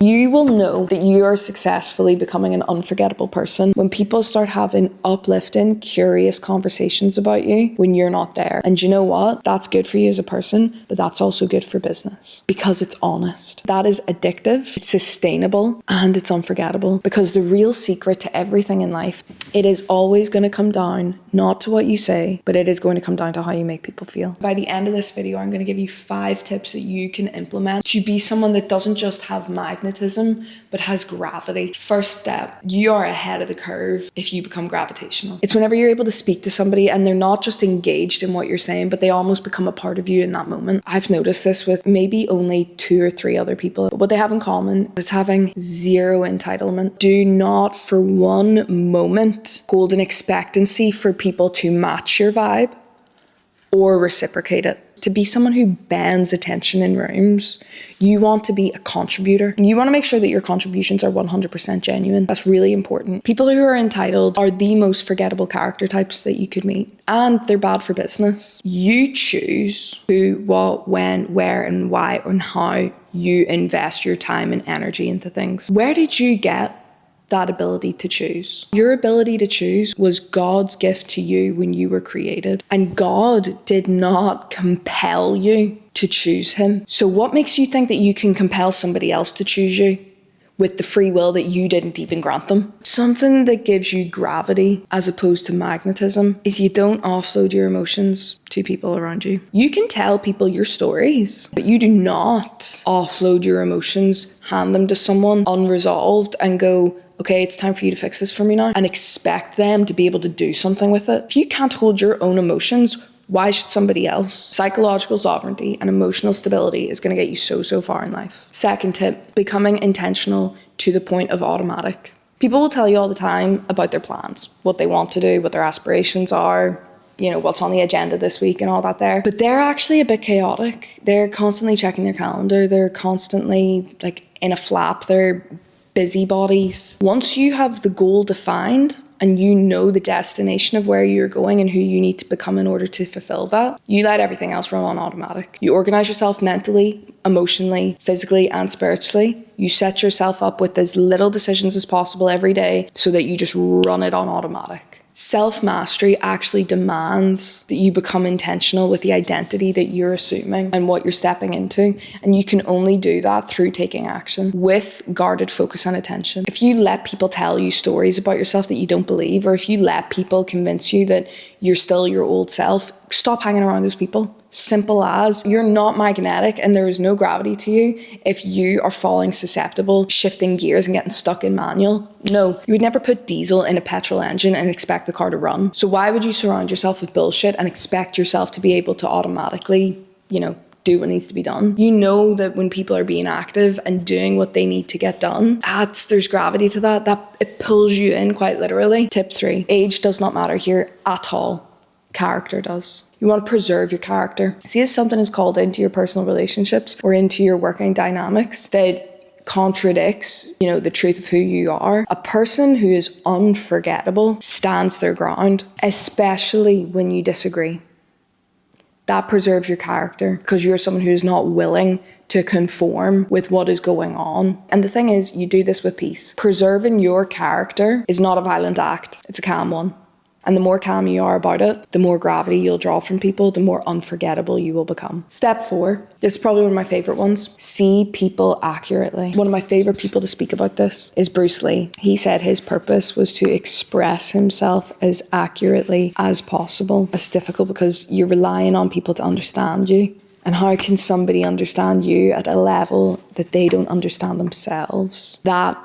You will know that you are successfully becoming an unforgettable person when people start having uplifting, curious conversations about you when you're not there. And you know what? That's good for you as a person, but that's also good for business because it's honest. That is addictive, it's sustainable, and it's unforgettable, because the real secret to everything in life, it is always going to come down not to what you say, but it is going to come down to how you make people feel. By the end of this video, I'm going to give you 5 tips that you can implement to be someone that doesn't just have magnetism, but has gravity. First step, you are ahead of the curve if you become gravitational. It's whenever you're able to speak to somebody and they're not just engaged in what you're saying, but they almost become a part of you in that moment. I've noticed this with maybe only 2 or 3 other people, but what they have in common is having zero entitlement. Do not for one moment hold an expectancy for people to match your vibe or reciprocate it. To be someone who bends attention in rooms, you want to be a contributor. You want to make sure that your contributions are 100% genuine. That's really important. People who are entitled are the most forgettable character types that you could meet, and they're bad for business. You choose who, what, when, where, and why, and how you invest your time and energy into things. Where did you get that ability to choose? Your ability to choose was God's gift to you when you were created, and God did not compel you to choose him. So what makes you think that you can compel somebody else to choose you with the free will that you didn't even grant them? Something that gives you gravity as opposed to magnetism is you don't offload your emotions to people around you. You can tell people your stories, but you do not offload your emotions, hand them to someone unresolved and go, okay, it's time for you to fix this for me now, and expect them to be able to do something with it. If you can't hold your own emotions, why should somebody else? Psychological sovereignty and emotional stability is going to get you so far in life. Second tip, becoming intentional to the point of automatic. People will tell you all the time about their plans, what they want to do, what their aspirations are, you know, what's on the agenda this week and all that there. But they're actually a bit chaotic. They're constantly checking their calendar. They're constantly like in a flap. They're busybodies. Once you have the goal defined and you know the destination of where you're going and who you need to become in order to fulfill that, you let everything else run on automatic. You organize yourself mentally, emotionally, physically, and spiritually. You set yourself up with as little decisions as possible every day so that you just run it on automatic. Self-mastery actually demands that you become intentional with the identity that you're assuming and what you're stepping into. And you can only do that through taking action with guarded focus and attention. If you let people tell you stories about yourself that you don't believe, or if you let people convince you that you're still your old self, stop hanging around those people. Simple as. You're not magnetic and there is no gravity to you if you are falling susceptible, shifting gears and getting stuck in manual. No, you would never put diesel in a petrol engine and expect the car to run. So why would you surround yourself with bullshit and expect yourself to be able to automatically, do what needs to be done? You know that when people are being active and doing what they need to get done, there's gravity to that it pulls you in quite literally. Tip 3, age does not matter here at all. Character does. You want to preserve your character. See, if something is called into your personal relationships or into your working dynamics that contradicts, the truth of who you are, a person who is unforgettable stands their ground, especially when you disagree. That preserves your character because you're someone who's not willing to conform with what is going on. And the thing is, you do this with peace. Preserving your character is not a violent act. It's a calm one. And the more calm you are about it, the more gravity you'll draw from people, the more unforgettable you will become. Step 4, this is probably one of my favorite ones. See people accurately. One of my favorite people to speak about this is Bruce Lee. He said his purpose was to express himself as accurately as possible. It's difficult because you're relying on people to understand you. And how can somebody understand you at a level that they don't understand themselves? That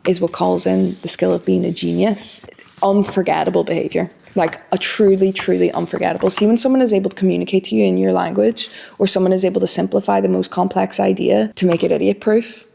is what calls in the skill of being a genius. Unforgettable behavior, like a truly unforgettable. See, when someone is able to communicate to you in your language, or someone is able to simplify the most complex idea to make it idiot proof,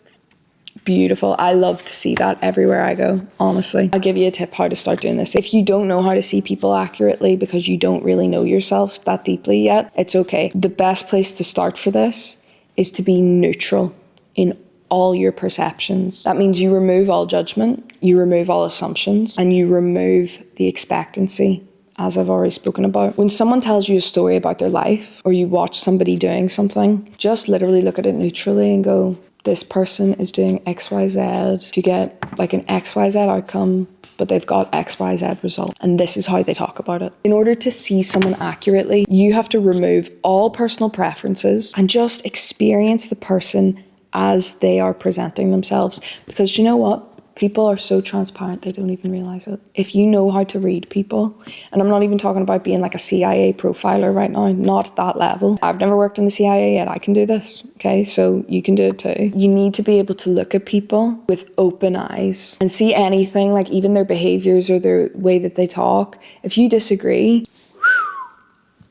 beautiful. I love to see that everywhere I go, honestly. I'll give you a tip how to start doing this. If you don't know how to see people accurately because you don't really know yourself that deeply yet, it's okay. The best place to start for this is to be neutral in all your perceptions. That means you remove all judgment, you remove all assumptions, and you remove the expectancy, as I've already spoken about. When someone tells you a story about their life, or you watch somebody doing something, just literally look at it neutrally and go, this person is doing XYZ to get like an XYZ outcome, but they've got XYZ result. And this is how they talk about it. In order to see someone accurately, you have to remove all personal preferences and just experience the person as they are presenting themselves. Because you know what? People are so transparent, they don't even realize it. If you know how to read people, and I'm not even talking about being like a CIA profiler right now, not at that level. I've never worked in the CIA yet, I can do this, okay? So you can do it too. You need to be able to look at people with open eyes and see anything, like even their behaviors or their way that they talk. If you disagree,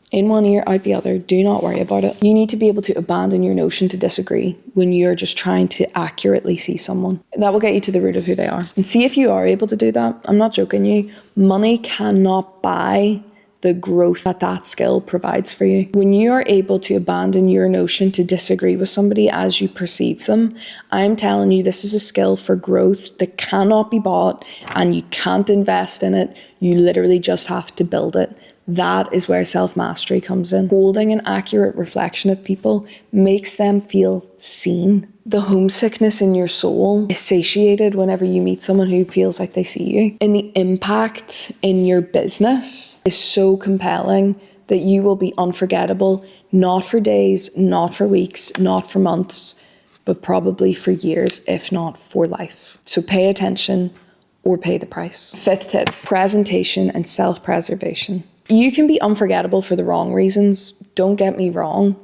in one ear, out the other, do not worry about it. You need to be able to abandon your notion to disagree when you're just trying to accurately see someone. That will get you to the root of who they are. And see if you are able to do that. I'm not joking you. Money cannot buy the growth that that skill provides for you. When you are able to abandon your notion to disagree with somebody as you perceive them, I'm telling you, this is a skill for growth that cannot be bought and you can't invest in it. You literally just have to build it. That is where self-mastery comes in. Holding an accurate reflection of people makes them feel seen. The homesickness in your soul is satiated whenever you meet someone who feels like they see you. And the impact in your business is so compelling that you will be unforgettable, not for days, not for weeks, not for months, but probably for years, if not for life. So pay attention or pay the price. 5th tip, presentation and self-preservation. You can be unforgettable for the wrong reasons, don't get me wrong,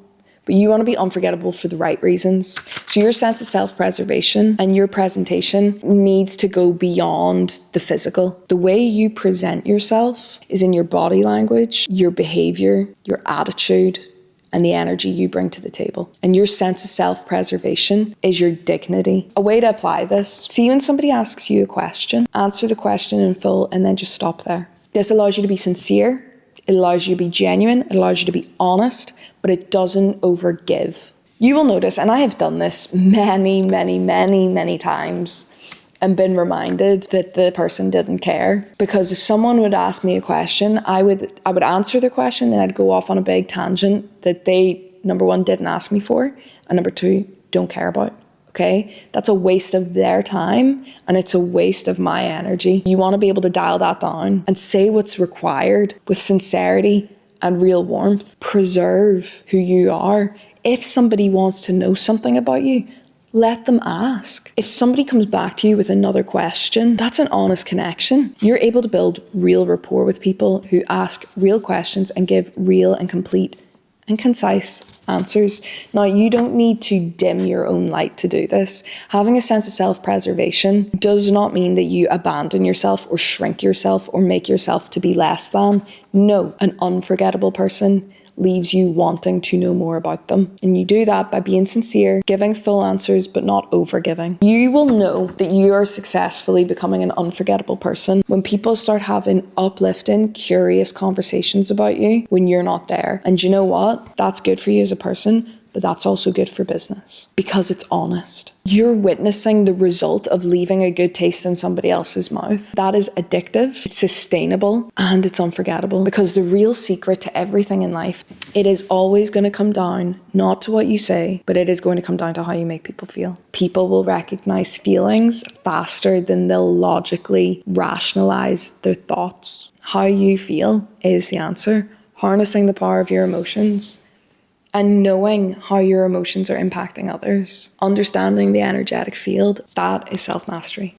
but you want to be unforgettable for the right reasons. So your sense of self-preservation and your presentation needs to go beyond the physical. The way you present yourself is in your body language, your behavior, your attitude, and the energy you bring to the table. And your sense of self-preservation is your dignity. A way to apply this, see when somebody asks you a question, answer the question in full and then just stop there. This allows you to be sincere. It allows you to be genuine, it allows you to be honest, but it doesn't overgive. You will notice, and I have done this many times, and been reminded that the person didn't care. Because if someone would ask me a question, I would answer the question, then I'd go off on a big tangent that they, number one, didn't ask me for, and number two, don't care about. Okay, that's a waste of their time and it's a waste of my energy. You want to be able to dial that down and say what's required with sincerity and real warmth. Preserve who you are. If somebody wants to know something about you, let them ask. If somebody comes back to you with another question, that's an honest connection. You're able to build real rapport with people who ask real questions and give real and complete and concise answers. Now, you don't need to dim your own light to do this. Having a sense of self-preservation does not mean that you abandon yourself or shrink yourself or make yourself to be less than. No, an unforgettable person leaves you wanting to know more about them. And you do that by being sincere, giving full answers, but not over-giving. You will know that you are successfully becoming an unforgettable person when people start having uplifting, curious conversations about you when you're not there. And you know what? That's good for you as a person, but that's also good for business because it's honest. You're witnessing the result of leaving a good taste in somebody else's mouth. That is addictive, it's sustainable, and it's unforgettable. Because the real secret to everything in life, it is always going to come down, not to what you say, but it is going to come down to how you make people feel. People will recognize feelings faster than they'll logically rationalize their thoughts. How you feel is the answer. Harnessing the power of your emotions and knowing how your emotions are impacting others, understanding the energetic field, that is self-mastery.